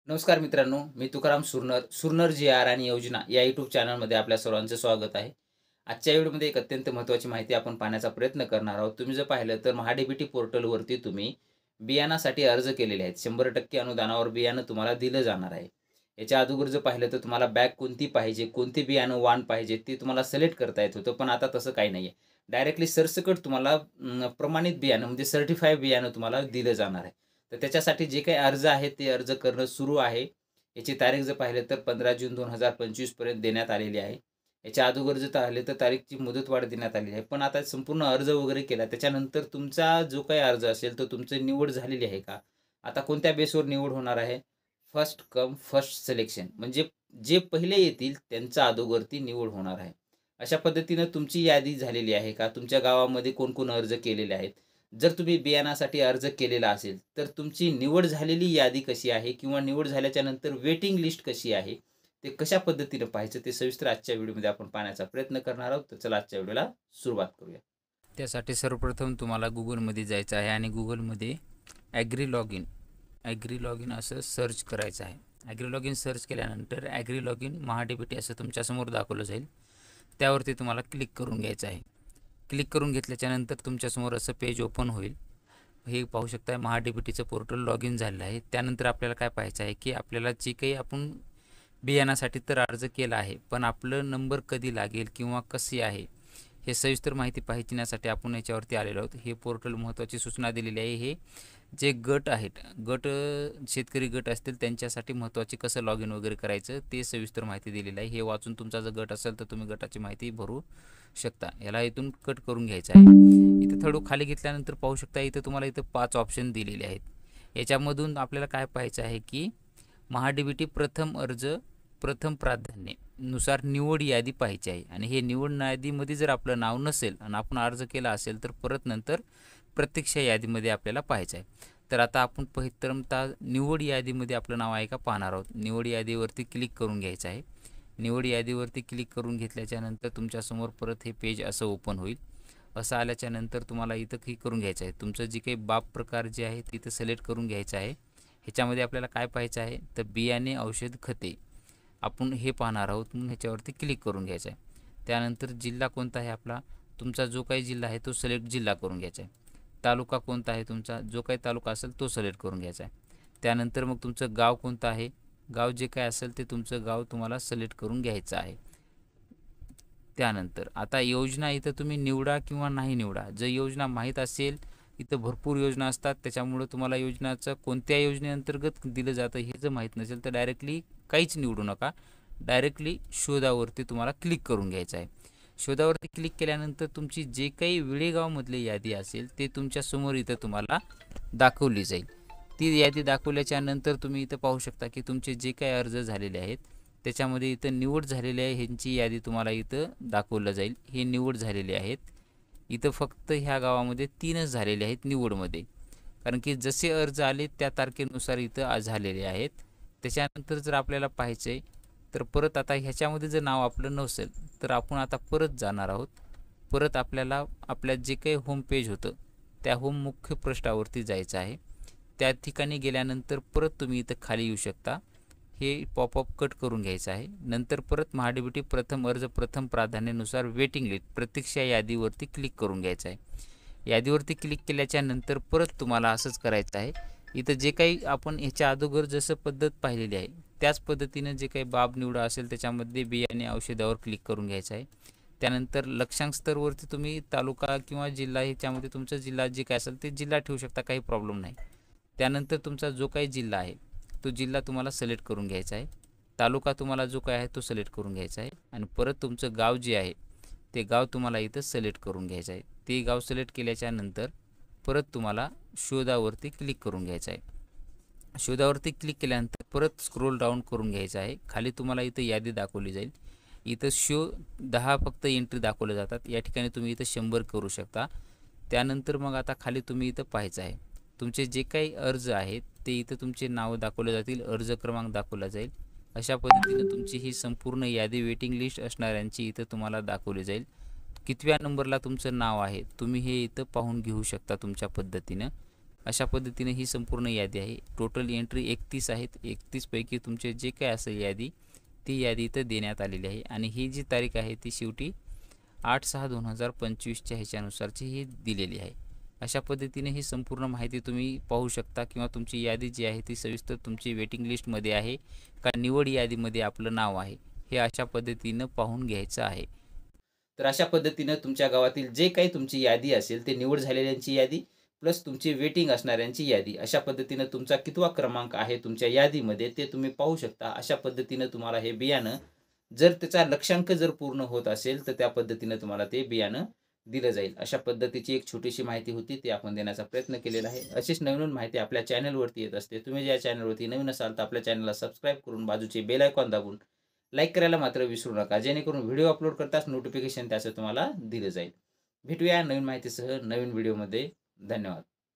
नमस्कार मित्रांनो, मी तुकाराम सुरनर जी आर आणि योजना या यूट्यूब चॅनलमध्ये आपल्या सर्वांचं स्वागत आहे. आजच्या व्हिडिओमध्ये एक अत्यंत महत्त्वाची माहिती आपण पाहण्याचा प्रयत्न करणार आहोत. तुम्ही जर पाहिलं तर महाडीबीटी पोर्टलवरती तुम्ही बियाणासाठी अर्ज केलेले आहेत. 100% अनुदानावर बियाणं तुम्हाला दिलं जाणार आहे. याच्या अगोदर जर पाहिलं तर तुम्हाला बॅग कोणती पाहिजे, कोणते बियाणं वाण पाहिजे ते तुम्हाला सिलेक्ट करता येत होतं. पण आता तसं काही नाहीये. डायरेक्टली सरसकट तुम्हाला प्रमाणित बियाणं म्हणजे सर्टिफाईड बियाणं तुम्हाला दिलं जाणार आहे. तर त्याच्यासाठी जे काही अर्ज आहेत ते अर्ज करणं सुरू आहे. याची तारीख जर पाहिलं तर 15 जून 2025 पर्यंत देण्यात आलेली आहे. याच्या अगोदर जर पाहिलं तर तारीखची मुदतवाढ देण्यात आलेली आहे. पण आता संपूर्ण अर्ज वगैरे केला त्याच्यानंतर तुमचा जो काही अर्ज असेल तर तुमची निवड झालेली आहे का? आता कोणत्या बेसवर निवड होणार आहे? फर्स्ट कम फर्स्ट सिलेक्शन म्हणजे जे पहिले येतील त्यांच्या अगोदर निवड होणार आहे. अशा पद्धतीनं तुमची यादी झालेली आहे का? तुमच्या गावामध्ये कोण-कोण अर्ज केलेले आहेत? जर तुम्ही बियाणासाठी अर्ज केलेला असेल, तर तुमची निवड झालेली यादी कशी आहे किंवा निवड झाल्याच्या नंतर वेटिंग लिस्ट कशी आहे, ते कशा पद्धतीनं पाहायचं ते सविस्तर आजच्या व्हिडिओमध्ये आपण पाहण्याचा प्रयत्न करणार आहोत. तर चला आजच्या व्हिडिओला सुरुवात करूया. त्यासाठी सर्वप्रथम तुम्हाला Googleमध्ये जायचं आहे आणि Googleमध्ये ॲग्री लॉगिन असं सर्च करायचं आहे. ॲग्री लॉगिन सर्च केल्यानंतर ॲग्री लॉगिन महाडीबीटी असं तुमच्यासमोर दाखवलं जाईल. त्यावरती तुम्हाला क्लिक करून घ्यायचं आहे. क्लिक करून घेतल्याच्यानंतर तुमच्यासमोर असं पेज ओपन होईल. हे पाहू शकता महाडीबीटीचं पोर्टल लॉग इन झालेलं आहे. त्यानंतर आपल्याला काय पाहायचं आहे की आपल्याला जे काही आपण बियाणासाठी तर अर्ज केला आहे, पण आपलं नंबर कधी लागेल किंवा कशी आहे हे सविस्तर माहिती पाहण्यासाठी आपण याच्यावरती आलेलो आहोत. हे पोर्टल महत्त्वाची सूचना दिलेली आहे. हे जे गट आहेत, शेतकरी गट असतील त्यांच्यासाठी महत्त्वाचे कसं लॉग इन वगैरे करायचं ते सविस्तर माहिती दिलेली आहे. हे वाचून तुमचा जर गट असेल तर तुम्ही गटाची माहिती भरू शकता. याला इथून कट करून घ्यायचं आहे. इथं थोडं खाली घेतल्यानंतर पाहू शकता इथं तुम्हाला इथं 5 ऑप्शन दिलेले आहेत. याच्यामधून आपल्याला काय पाहायचं आहे की महाडीबीटी प्रथम अर्ज प्रथम प्राधान्य नुसार निवड यादी पाहायची आहे. आणि हे निवड यादीमध्ये जर आपलं नाव नसेल आणि आपण अर्ज केला असेल तर परत नंतर प्रतीक्षा यादीमध्ये आपल्याला पाहायचं आहे. तर आता आपण प्रथमतः निवड यादीमध्ये आपलं नाव आहे का पाहणार आहोत. निवड यादीवरती क्लिक करून घ्यायचं आहे. निवड यादीवरती क्लिक करून घेतल्याच्यानंतर तुमच्यासमोर परत हे पेज असं ओपन होईल. असं आल्याच्यानंतर तुम्हाला इथं क्लिक करून घ्यायचं आहे. तुमचं जे काही बाब प्रकार जे आहे तिथं सिलेक्ट करून घ्यायचं आहे. ह्याच्यामध्ये आपल्याला काय पाहायचं आहे तर बियाणे, औषध, खते आपण हे पाहणार आहोत. म्हणून ह्याच्यावरती क्लिक करून घ्यायचं आहे. त्यानंतर जिल्हा कोणता आहे आपला, तुमचा जो काही जिल्हा आहे तो सिलेक्ट जिल्हा करून घ्यायचा आहे. तालुका कोणता आहे तुमचा, जो काही तालुका असेल तो सिलेक्ट करून घ्यायचा आहे. त्यानंतर मग तुमचं गाव कोणतं आहे, गाव जे काय असेल ते तुमचं गाव तुम्हाला सिलेक्ट करून घ्यायचं आहे. त्यानंतर आता योजना इथं तुम्ही निवडा किंवा नाही निवडा. जर योजना माहीत असेल, इथं भरपूर योजना असतात त्याच्यामुळं तुम्हाला योजनाचं कोणत्या योजनेअंतर्गत दिलं जातं हे जर माहीत नसेल तर डायरेक्टली काहीच निवडू नका. डायरेक्टली शोधावरती तुम्हाला क्लिक करून घ्यायचं आहे. शोधावरती क्लिक केल्यानंतर तुमची जे काही विळेगावमधली यादी असेल ते तुमच्यासमोर इथं तुम्हाला दाखवली जाईल. ती यादी दाखवल्याच्या नंतर तुम्ही इथं पाहू शकता की तुमचे जे काही अर्ज झालेले आहेत त्याच्यामध्ये इथं निवड झालेली आहे ह्यांची यादी तुम्हाला इथं दाखवलं जाईल. हे निवड झालेले आहेत. इथं फक्त ह्या गावामध्ये 3च झालेले आहेत निवडमध्ये, कारण की जसे अर्ज आले त्या तारखेनुसार इथं झालेले आहेत. त्याच्यानंतर जर आपल्याला पाहायचं आहे तर परत आता ह्याच्यामध्ये जर नाव आपलं नसेल तर आपण आता परत जाणार आहोत. परत आपल्याला आपल्या जे काही होम पेज होतं त्या होम मुख्य पृष्ठावरती जायचं आहे. त्या ठिकाणी गेल्यानंतर परत तुम्ही इथं खाली येऊ शकता. हे पॉपअप कट करून घ्यायचं आहे. नंतर परत महाडीबीटी प्रथम अर्ज प्रथम प्राधान्यानुसार वेटिंग लिस्ट प्रतीक्षा यादीवरती क्लिक करून घ्यायचं आहे. यादीवरती क्लिक केल्याच्या नंतर परत तुम्हाला असंच करायचं आहे. इथं जे काही आपण ह्याच्या अगोदर जसं पद्धत पाहिलेली आहे त्याच पद्धतीनं जे काही बाब निवडा असेल त्याच्यामध्ये बियाणे औषधावर क्लिक करून घ्यायचं आहे. त्यानंतर लक्षांक स्तरवरती तुम्ही तालुका किंवा जिल्हा ह्याच्यामध्ये तुमचा जिल्हा जे काय असेल ते जिल्हा ठेवू शकता, काही प्रॉब्लेम नाही. त्यानंतर तुमचा जो काही जिल्हा आहे तो जिल्हा तुम्हाला सिलेक्ट करून घ्यायचा आहे. तालुका तुम्हाला जो काय आहे तो सिलेक्ट करून घ्यायचा आहे. आणि परत तुमचं गाव जे आहे ते गाव तुम्हाला इथं सिलेक्ट करून घ्यायचं आहे. ते गाव सिलेक्ट केल्याच्या नंतर परत तुम्हाला शोधावरती क्लिक करून घ्यायचं आहे. शोधावरती क्लिक केल्यानंतर परत स्क्रोल डाऊन करून घ्यायचं आहे. खाली तुम्हाला इथं यादी दाखवली जाईल. इथं 10 फक्त एंट्री दाखवल्या जातात. या ठिकाणी तुम्ही इथं 100 करू शकता. त्यानंतर मग आता खाली तुम्ही इथं पाहायचं आहे तुमचे जे काही अर्ज आहेत ते इथं तुमचे नाव दाखवले जातील, अर्ज क्रमांक दाखवला जाईल. अशा पद्धतीने तुमची ही संपूर्ण यादी वेटिंग लिस्ट असणाऱ्यांची इथं तुम्हाला दाखवली जाईल. कितव्या नंबरला तुमचं नाव आहे तुम्ही हे इथं पाहून घेऊ शकता तुमच्या पद्धतीनं. अशा पद्धतीने ही संपूर्ण यादी आहे. टोटल एंट्री 31 आहेत. 31 पैकी तुमचे जे काय असेल यादी, ती यादी इथं देण्यात आलेली आहे आणि ही जी तारीख आहे ती शेवटी 8/6/2025च्या ह्याच्यानुसारची ही दिलेली आहे. अशा पद्धतीने ही संपूर्ण माहिती तुम्ही पाहू शकता किंवा तुमची यादी जी आहे ती सविस्तर तुमची वेटिंग लिस्टमध्ये आहे का निवड यादीमध्ये आपलं नाव आहे, हे अशा पद्धतीनं पाहून घ्यायचं आहे. तर अशा पद्धतीनं तुमच्या गावातील जे काही तुमची यादी असेल ते निवड झालेल्यांची यादी प्लस तुमची वेटिंग असणाऱ्यांची यादी, अशा पद्धतीनं तुमचा कितवा क्रमांक आहे तुमच्या यादीमध्ये ते तुम्ही पाहू शकता. अशा पद्धतीनं तुम्हाला हे बियाणं जर त्याचा लक्षांक जर पूर्ण होत असेल तर त्या पद्धतीनं तुम्हाला ते बियाणं दिलं जाईल. अशा पद्धतीची एक छोटीशी माहिती होती, ती आपण देण्याचा प्रयत्न केलेला आहे. अशीच नवीन माहिती आपल्या चॅनलवरती येत असते. तुम्ही ज्या चॅनलवरती नवीन असाल तर आपल्या चॅनलला सबस्क्राईब करून बाजूचे बेल आयकॉन दाबून लाईक करायला मात्र विसरू नका, जेणेकरून व्हिडिओ अपलोड करताच नोटिफिकेशन त्याचं तुम्हाला दिलं जाईल. भेटूया नवीन माहितीसह नवीन व्हिडिओमध्ये. धन्यवाद.